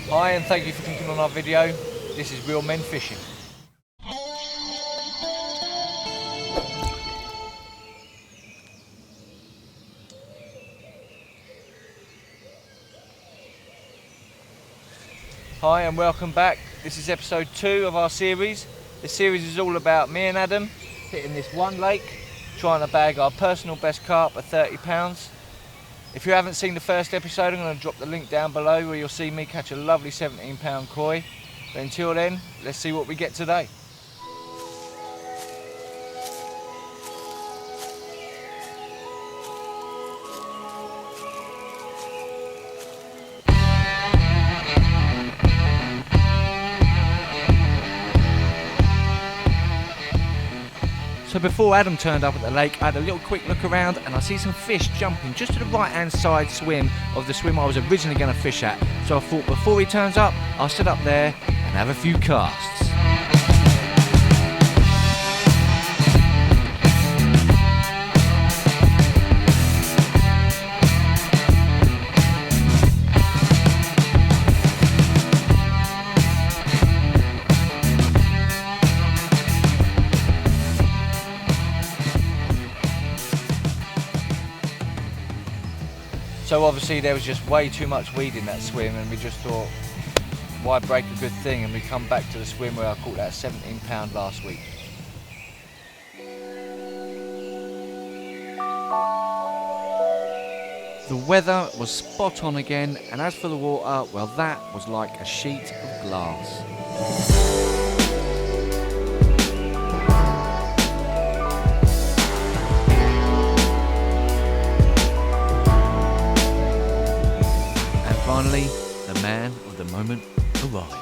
Hi and thank you for clicking on our video. This is Real Men Fishing. Hi and welcome back. This is episode 2 of our series. The series is all about me and Adam hitting this one lake, trying to bag our personal best carp at 30 pounds. If you haven't seen the first episode, I'm going to drop the link down below where you'll see me catch a lovely 17-pound koi. But until then, let's see what we get today. So before Adam turned up at the lake, I had a little quick look around and I see some fish jumping just to the right hand side swim of the swim I was originally going to fish at. So I thought before he turns up, I'll sit up there and have a few casts. So obviously there was just way too much weed in that swim and we just thought, why break a good thing? And we come back to the swim where I caught that 17-pound last week. The weather was spot on again, and as for the water, well, that was like a sheet of glass. Finally, the man of the moment arrived.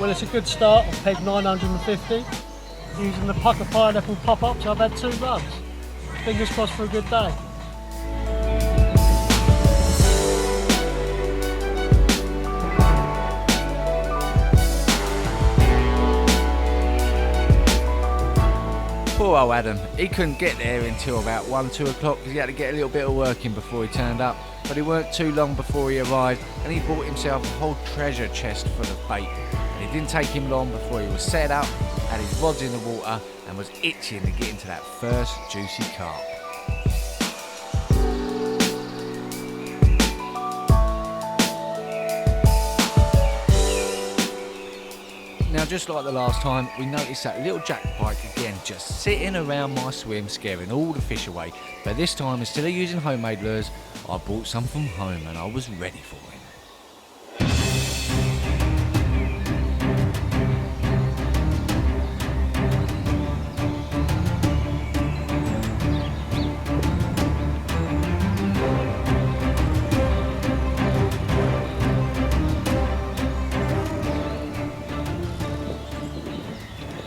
Well, it's a good start. I've pegged 950. Using the pucker pineapple pop-ups, I've had 2 runs. Fingers crossed for a good day. Poor old Adam, he couldn't get there until about 1-2 o'clock because he had to get a little bit of work in before he turned up. But it weren't too long before he arrived and he bought himself a whole treasure chest full of bait. And it didn't take him long before he was set up, had his rods in the water and was itching to get into that first juicy carp. Now, just like the last time, we noticed that little jack pike again just sitting around my swim scaring all the fish away. But this time, instead of using homemade lures, I bought some from home and I was ready for him.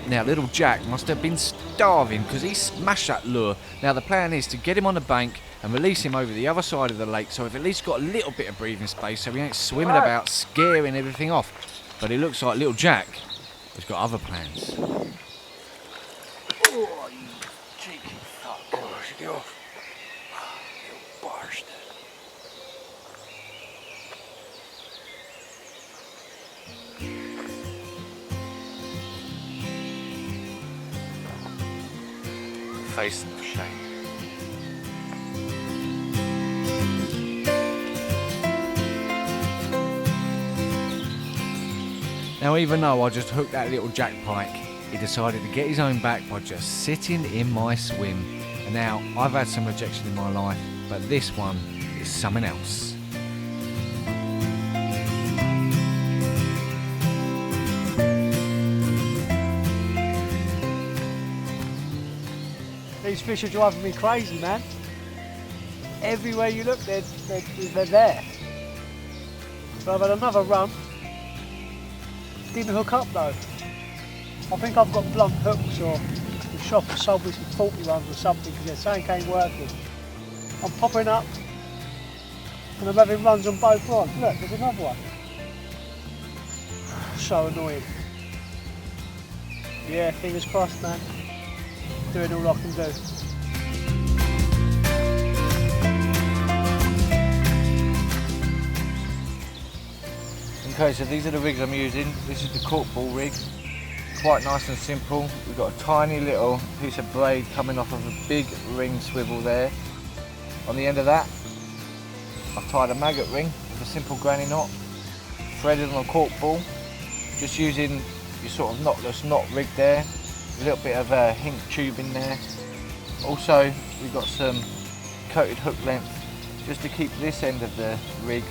Now, little Jack must have been starving because he smashed that lure. Now, the plan is to get him on the bank and release him over the other side of the lake so we've at least got a little bit of breathing space so he ain't swimming about scaring everything off. But it looks like little Jack has got other plans. Oh, you cheeky fuck. Oh, she get off. You bastard. Face of shame. Now, even though I just hooked that little jack pike, he decided to get his own back by just sitting in my swim. And now, I've had some rejection in my life, but this one is something else. These fish are driving me crazy, man. Everywhere you look, they're there. So I've had another run. Didn't hook up though. I think I've got blunt hooks, or the shop has sold me some 40 runs or something, because something ain't working. I'm popping up and I'm having runs on both rods. Look, there's another one. So annoying. Yeah, fingers crossed, man. Doing all I can do. Okay, so these are the rigs I'm using. This is the cork ball rig. Quite nice and simple. We've got a tiny little piece of braid coming off of a big ring swivel there. On the end of that, I've tied a maggot ring with a simple granny knot, threaded on a cork ball, just using your sort of knotless knot rig there, a little bit of a hink tube in there. Also, we've got some coated hook length just to keep this end of the rig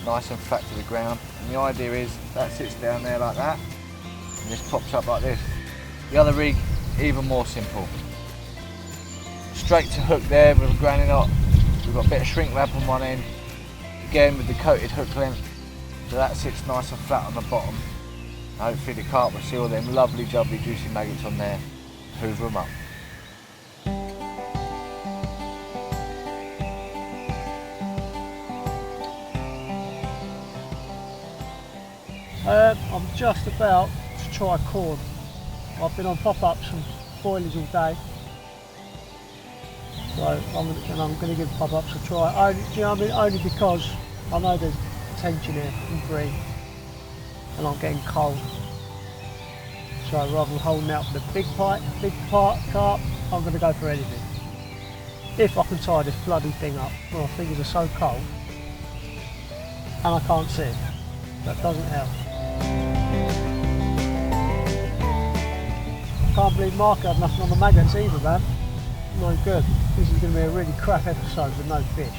nice and flat to the ground. And the idea is that sits down there like that, and this pops up like this. The other rig, even more simple. Straight to hook there with a granny knot. We've got a bit of shrink wrap on one end, again with the coated hook length, so that sits nice and flat on the bottom. Hopefully the carp will see all them lovely jubbly juicy maggots on there, hoover them up. I'm just about to try corn. I've been on pop-ups and boilies all day, so I'm going to give pop-ups a try. Only, do you know what I mean? Only because I know there's tension here and green, and I'm getting cold. So rather than holding out for the big carp, I'm going to go for anything. If I can tie this bloody thing up. My fingers are so cold, and I can't see it. That doesn't help. I can't believe Mark had nothing on the maggots either, man. No good. This is going to be a really crap episode with no fish.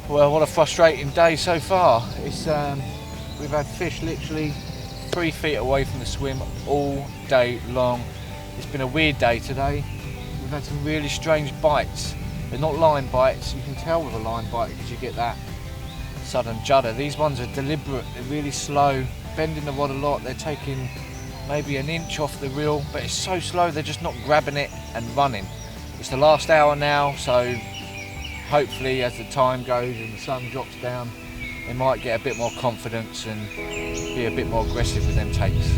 Well, what a frustrating day so far. It's we've had fish literally 3 feet away from the swim all day long. It's been a weird day today. We've had some really strange bites. They're not line bites. You can tell with a line bite because you get that sudden judder. These ones are deliberate. They're really slow, bending the rod a lot. They're taking maybe an inch off the reel, but it's so slow they're just not grabbing it and running. It's the last hour now, so hopefully as the time goes and the sun drops down, they might get a bit more confidence and be a bit more aggressive with them takes.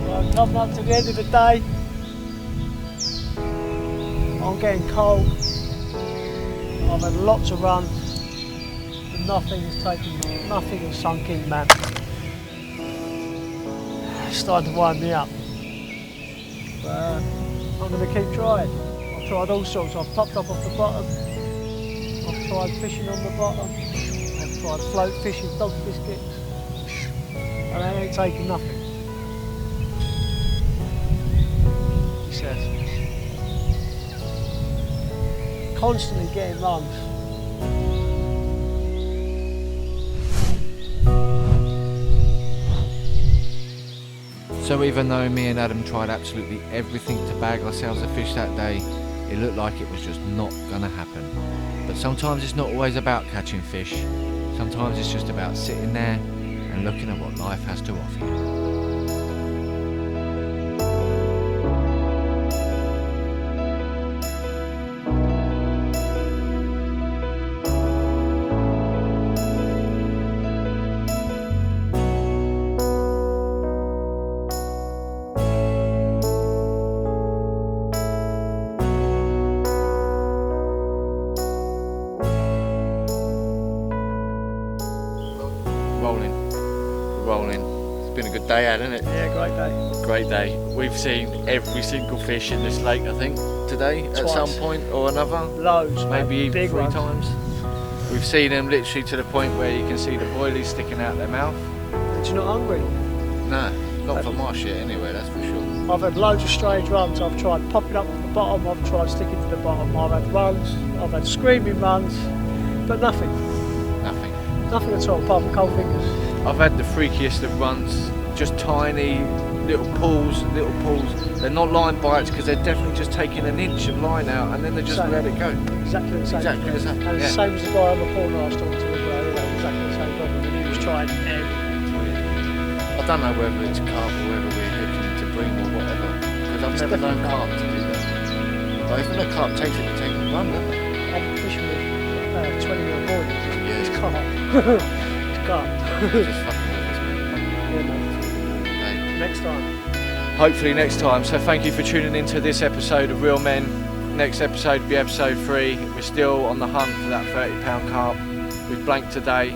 Right, coming up to the end of the day. I'm getting cold. I've had lots of runs, but nothing has sunk in, man. It's starting to wind me up. But I'm going to keep trying. I've tried all sorts. I've popped up off the bottom. I've tried fishing on the bottom. I've tried float fishing, dog biscuits. And they ain't taking nothing. He says. Constantly getting runs. So even though me and Adam tried absolutely everything to bag ourselves a fish that day, it looked like it was just not gonna happen. But sometimes it's not always about catching fish. Sometimes it's just about sitting there and looking at what life has to offer you. Rolling. It's been a good day, hasn't it? Yeah, great day. Great day. We've seen every single fish in this lake, I think, today at some point or another. Loads, maybe even big 3 ones. times. We've seen them literally to the point where you can see the boilies sticking out their mouth. But you're not hungry. No, not for my shit anyway, that's for sure. I've had loads of strange runs. I've tried popping up with the bottom, I've tried sticking to the bottom. I've had runs, I've had screaming runs, but nothing. Nothing. Nothing at all, apart from cold fingers. I've had the freakiest of runs, just tiny little pulls. They're not line bites because they're definitely just taking an inch of line out and then they just Same. let it go. Exactly the same. Exactly the same. And Yeah. the same as the guy on the corner I was talking to as well, you know, exactly the same problem. And he was trying everything. I don't know whether it's carp or whether we're hooking to bring or whatever, because I've It's never known definitely carp to do that. But if a carp takes it, they take and run, don't they? I'm fishing with 20 mil board. Yeah, It's it's carp. It's carp. just fucking with us, mate. Yeah, mate. Hey. Next time. Hopefully next time. So thank you for tuning into this episode of Real Men. Next episode will be episode 3. We're still on the hunt for that £30 carp. We've blanked today.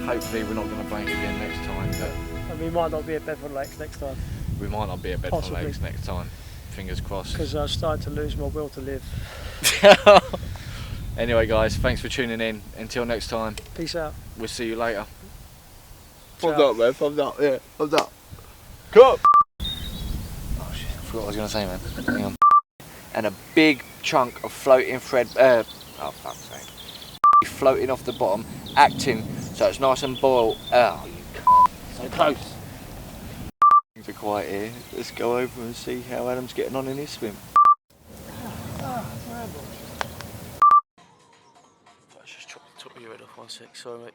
Hopefully we're not going to blank again next time. But And we might not be at Bedford Lakes next time. we might not be at Bedford Possibly. Lakes next time. Fingers crossed. Because I started to lose my will to live. Anyway guys, thanks for tuning in. Until next time, Peace out. we'll see you later. Thumbs up, man. Thumbs up. Yeah, thumbs up. Come. Oh shit! I forgot what I was gonna say, man. Hang on. And a big chunk of floating thread. Oh fuck's sake! Floating off the bottom, acting so it's nice and boiled. Oh, you can't. So close. Things are quiet here. Let's go over and see how Adam's getting on in his swim. Just chop your head off 1 sec. Sorry, mate.